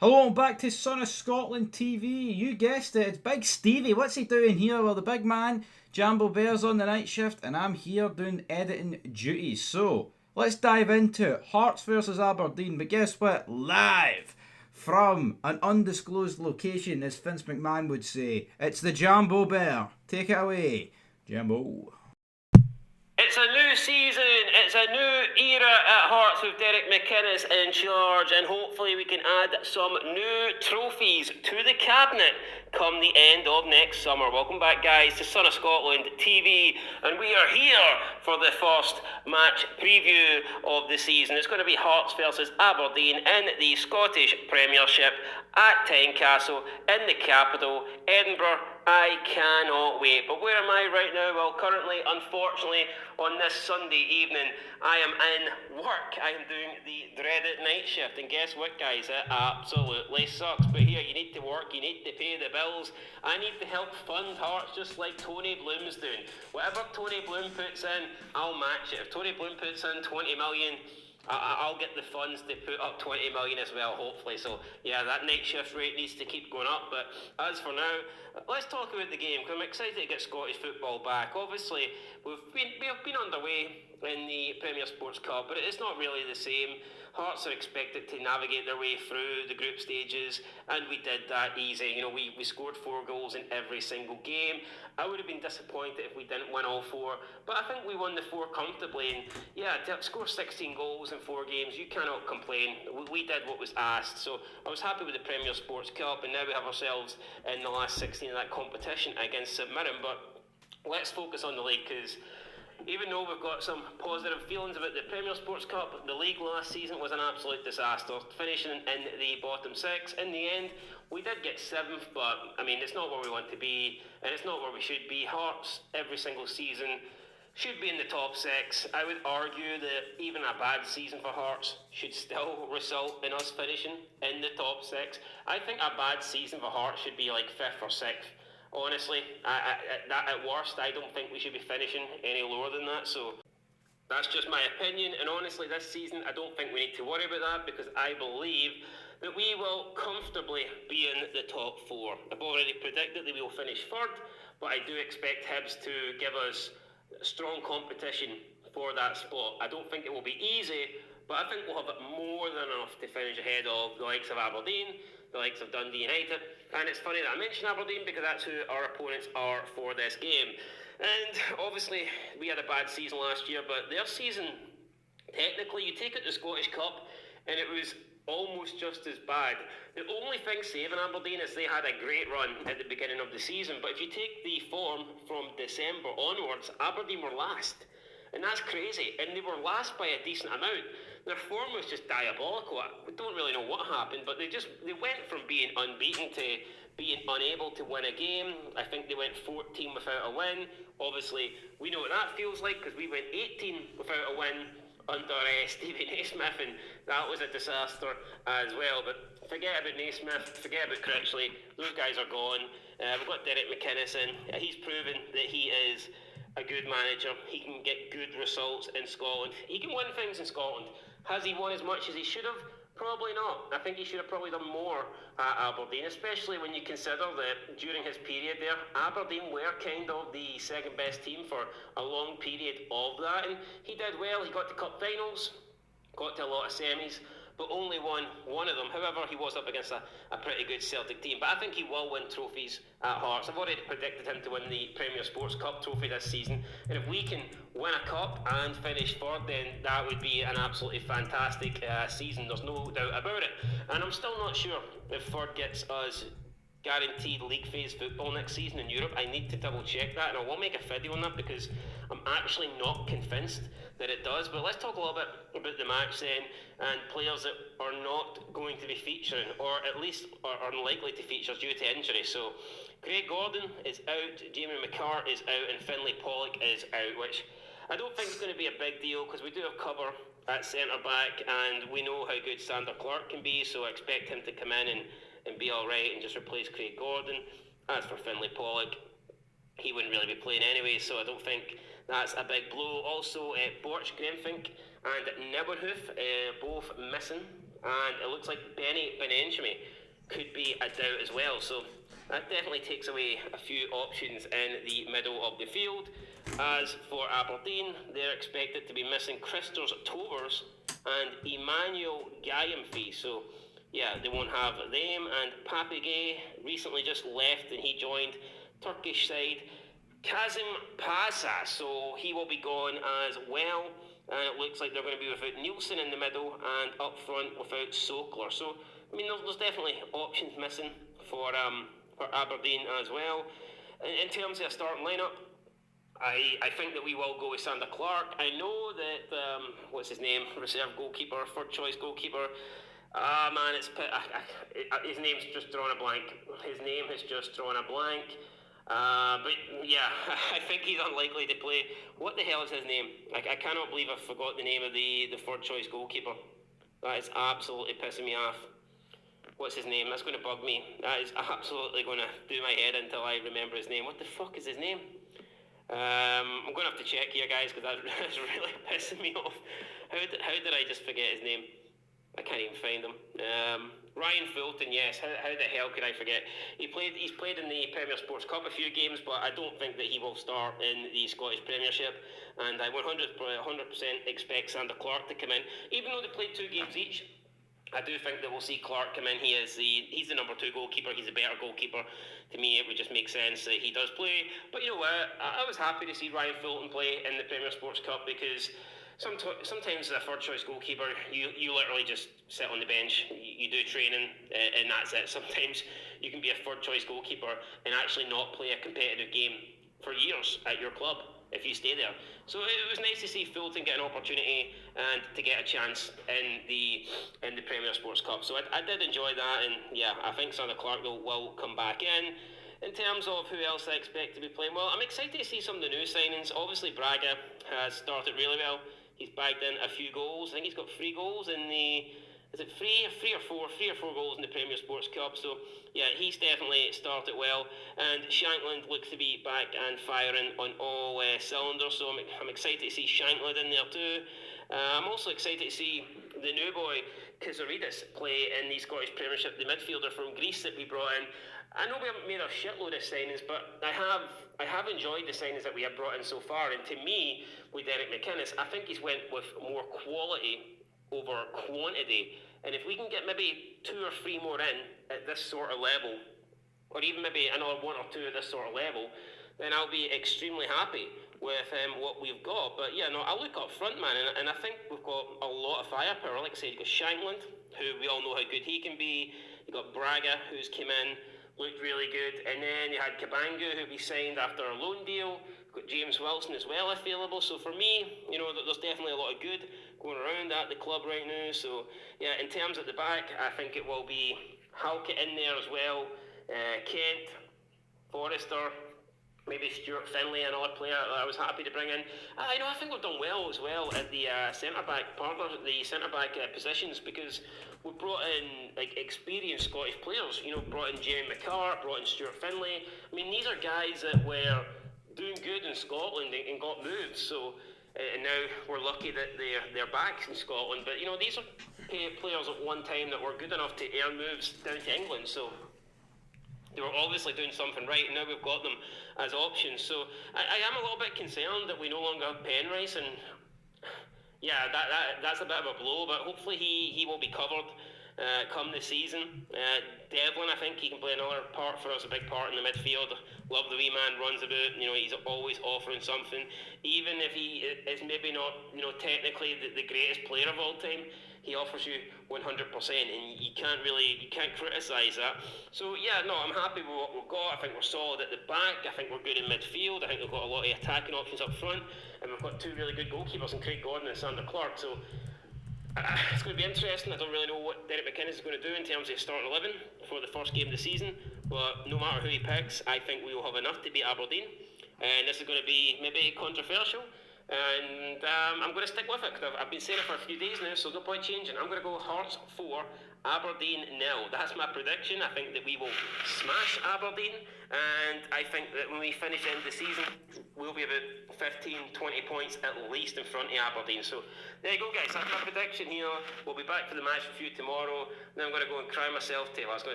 Hello and back to Son of Scotland TV. You guessed it, it's Big Stevie. What's he doing here? Well, the big man, Jambo Bear's on the night shift, and I'm here doing editing duties. So, let's dive into it. Hearts versus Aberdeen, but guess what? Live from an undisclosed location, as Vince McMahon would say. It's the Jambo Bear. Take it away, Jambo. It's a new season, it's a new era at Hearts with Derek McInnes in charge, and hopefully we can add some new trophies to the cabinet come the end of next summer. Welcome back, guys, to Son of Scotland TV, and we are here for the first match preview of the season. It's going to be Hearts versus Aberdeen in the Scottish Premiership at Tynecastle in the capital, Edinburgh. I cannot wait. But where am I right now? Well, currently, unfortunately, on this Sunday evening, I am in work. I am doing the dreaded night shift. And guess what, guys? It absolutely sucks. But here, you need to work, you need to pay the bills. I need to help fund Hearts just like Tony Bloom's doing. Whatever Tony Bloom puts in, I'll match it. If Tony Bloom puts in 20 million, I'll get the funds to put up 20 million as well, hopefully. So, yeah, that night shift rate needs to keep going up. But as for now, let's talk about the game, because I'm excited to get Scottish football back. Obviously, we've been underway in the Premier Sports Cup, but it's not really the same. Hearts are expected to navigate their way through the group stages, and we did that easy. You know, we scored 4 goals in every single game. I would have been disappointed if we didn't win all 4, but I think we won the 4 comfortably. And yeah, to score 16 goals in 4 games, you cannot complain. We did what was asked, so I was happy with the Premier Sports Cup, and now we have ourselves in the last 16 of that competition against St Mirren. But let's focus on the league, because even though we've got some positive feelings about the Premier Sports Cup, the league last season was an absolute disaster, finishing in the bottom 6. In the end, we did get 7th, but I mean, it's not where we want to be, and it's not where we should be. Hearts, every single season, should be in the top 6. I would argue that even a bad season for Hearts should still result in us finishing in the top 6. I think a bad season for Hearts should be like 5th or 6th. Honestly, at worst, I don't think we should be finishing any lower than that. So that's just my opinion. And honestly, this season, I don't think we need to worry about that, because I believe that we will comfortably be in the top 4. I've already predicted that we will finish 3rd, but I do expect Hibs to give us strong competition for that spot. I don't think it will be easy, but I think we'll have more than enough to finish ahead of the likes of Aberdeen, the likes of Dundee United. And it's funny that I mention Aberdeen, because that's who our opponents are for this game. And obviously, we had a bad season last year, but their season, technically, you take it to the Scottish Cup, and it was almost just as bad. The only thing saving Aberdeen is they had a great run at the beginning of the season, but if you take the form from December onwards, Aberdeen were last. And that's crazy. And they were last by a decent amount. Their form was just diabolical. We don't really know what happened, but they went from being unbeaten to being unable to win a game. I think they went 14 without a win. Obviously, we know what that feels like, because we went 18 without a win under Stevie Naismith, and that was a disaster as well. But forget about Naismith, forget about Critchley. Those guys are gone. We've got Derek McInnes in. He's proven that he is a good manager. He can get good results in Scotland. He can win things in Scotland. Has he won as much as he should have? Probably not. I think he should have probably done more at Aberdeen, especially when you consider that during his period there, Aberdeen were kind of the second best team for a long period of that, and he did well. He got to cup finals, got to a lot of semis, but only won one of them. However, he was up against a pretty good Celtic team. But I think he will win trophies at Hearts. I've already predicted him to win the Premier Sports Cup trophy this season. And if we can win a cup and finish 3rd, then that would be an absolutely fantastic season. There's no doubt about it. And I'm still not sure if 3rd gets us guaranteed league phase football next season in Europe. I need to double check that, and I will make a video on that, because I'm actually not convinced that it does. But let's talk a little bit about the match then, and players that are not going to be featuring, or at least are unlikely to feature due to injury. So Craig Gordon is out, Jamie McCart is out, and Finlay Pollock is out, which I don't think is going to be a big deal, because we do have cover at centre back, and we know how good Sander Clark can be, so I expect him to come in and be alright and just replace Craig Gordon. As for Finlay Pollock, he wouldn't really be playing anyway, so I don't think that's a big blow. Also, Borch Grenfink and Nibberhoof both missing and it looks like Benny Benenchimi could be a doubt as well. So that definitely takes away a few options in the middle of the field. As for Aberdeen, they're expected to be missing Christers Tovers and Emmanuel Gayamfi. So yeah, they won't have them. And Papigay recently just left and he joined Turkish side Kazim Pasa. So he will be gone as well. And it looks like they're going to be without Nielsen in the middle and up front without Sokler. So I mean, there's definitely options missing for Aberdeen as well. In terms of a starting lineup, I think that we will go with Sander Clark. I know that what's his name, reserve goalkeeper, third choice goalkeeper. Man, his name's just drawn a blank. His name has just drawn a blank. But yeah, I think he's unlikely to play. What the hell is his name? I cannot believe I forgot the name of the third choice goalkeeper. That is absolutely pissing me off. What's his name? That's going to bug me. That is absolutely going to do my head until I remember his name. What the fuck is his name? I'm going to have to check here, guys, because that's really pissing me off. How did I just forget his name? I can't even find him. Ryan Fulton, yes. How the hell could I forget? He's played in the Premier Sports Cup a few games, but I don't think that he will start in the Scottish Premiership. And I 100% expect Sander Clark to come in. Even though they played 2 games each, I do think that we'll see Clark come in. He's the number 2 goalkeeper. He's a better goalkeeper. To me, it would just make sense that he does play. But you know what? I was happy to see Ryan Fulton play in the Premier Sports Cup because sometimes as a third choice goalkeeper, you literally just sit on the bench. You do training and that's it. Sometimes you can be a third choice goalkeeper and actually not play a competitive game for years at your club if you stay there. So it was nice to see Fulton get an opportunity and to get a chance in the Premier Sports Cup. So I did enjoy that, and yeah, I think Sander Clark will come back in. In terms of who else I expect to be playing, well, I'm excited to see some of the new signings. Obviously, Braga has started really well. He's bagged in a few goals. I think he's got 3 goals in the... Is it 3 or 4? 3 or 4 goals in the Premier Sports Cup. So, yeah, he's definitely started well. And Shankland looks to be back and firing on all cylinders. So I'm excited to see Shankland in there too. I'm also excited to see the new boy, Kazaridis, play in the Scottish Premiership, the midfielder from Greece that we brought in. I know we haven't made a shitload of signings, but I have enjoyed the signings that we have brought in so far. And to me, with Derek McInnes, I think he's went with more quality over quantity, and if we can get maybe 2 or 3 more in at this sort of level, or even maybe another 1 or 2 at this sort of level, then I'll be extremely happy with what we've got. But yeah, no, I look up front, man, and I think we've got a lot of firepower. Like I said, you've got Shankland, who we all know how good he can be. You've got Braga, who's came in, looked really good, and then you had Kabangu, who we signed after a loan deal. Got James Wilson as well available. So for me, you know, there's definitely a lot of good going around at the club right now. So yeah, in terms of the back, I think it will be Halkett in there as well, Kent, Forrester, maybe Stuart Finlay, another player that I was happy to bring in. You know, I think we've done well as well at the centre-back positions, because we brought in like experienced Scottish players. You know, brought in Jamie McCart, brought in Stuart Finlay. I mean, these are guys that were doing good in Scotland and got moved. So and now we're lucky that they're back in Scotland. But you know, these are players at one time that were good enough to earn moves down to England. So they were obviously doing something right, and now we've got them as options. So I am a little bit concerned that we no longer have Penrice, and yeah, that's a bit of a blow. But hopefully he will be covered come the season. Devlin, I think he can play another part for us, a big part in the midfield. Love the wee man, runs about. You know, he's always offering something, even if he is maybe not, you know, technically the greatest player of all time. He offers you 100%, and you can't criticise that. So yeah, no, I'm happy with what we've got. I think we're solid at the back. I think we're good in midfield. I think we've got a lot of attacking options up front, and we've got 2 really good goalkeepers in Craig Gordon and Sander Clark. So it's going to be interesting. I don't really know what Derek McInnes is going to do in terms of starting 11 for the first game of the season, but no matter who he picks, I think we will have enough to beat Aberdeen, and this is going to be maybe controversial, and I'm going to stick with it because I've been saying it for a few days now, so no point changing. I'm going to go Hearts 4, Aberdeen 0. That's my prediction. I think that we will smash Aberdeen, and I think that when we finish end the season, we'll be about 15, 20 points at least in front of Aberdeen. So there you go, guys. That's my prediction here. We'll be back for the match review tomorrow. Then I'm going to go and cry myself to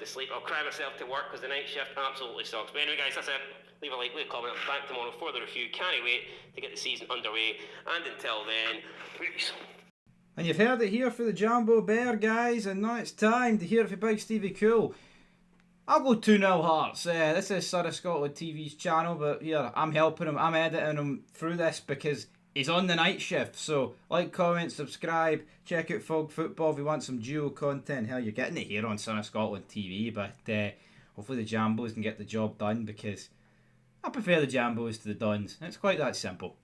sleep. I'll cry myself to work because the night shift absolutely sucks. But anyway, guys, that's it. Leave a like, leave a comment. I'm back tomorrow for the review. Can't wait to get the season underway. And until then, peace. And you've heard it here for the Jambo Bear, guys, and now it's time to hear it for Big Stevie Cool. I'll go 2-0 Hearts. This is Son of Scotland TV's channel, but here, I'm helping him, I'm editing him through this because he's on the night shift. So, like, comment, subscribe, check out Fog Football if you want some duo content. Hell, you're getting it here on Son of Scotland TV, but hopefully the Jambos can get the job done because I prefer the Jambos to the Dons. It's quite that simple.